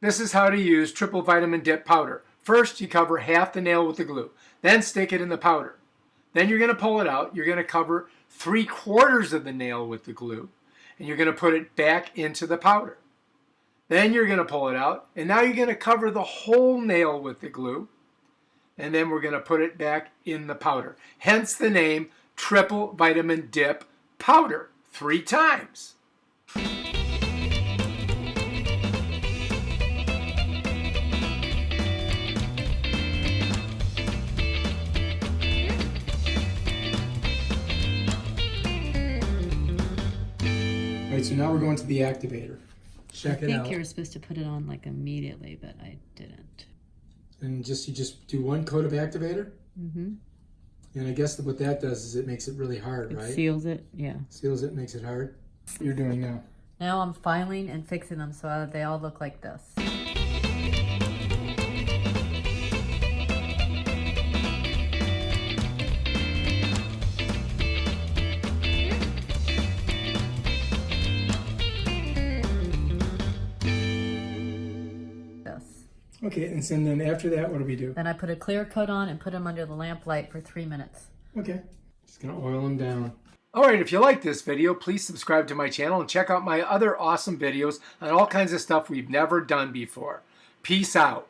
This is how to use triple vitamin dip powder. First, you cover half the nail with the glue. Then stick it in the powder. Then you're going to pull it out. You're going to cover 3/4 of the nail with the glue. And you're going to put it back into the powder. Then you're going to pull it out. And now you're going to cover the whole nail with the glue. And then we're going to put it back in the powder. Hence the name triple vitamin dip powder 3 times. All right, so now we're going to the activator. Check it out. I think you were supposed to put it on like immediately, but I didn't. And you just do 1 coat of activator? Mm-hmm. And I guess what that does is it makes it really hard, right? It seals it, yeah. Seals it, makes it hard. What you're doing now? Now I'm filing and fixing them so they all look like this. Okay, and then after that, what do we do? Then I put a clear coat on and put them under the lamplight for 3 minutes. Okay, just gonna oil them down. All right, if you like this video, please subscribe to my channel and check out my other awesome videos on all kinds of stuff we've never done before. Peace out.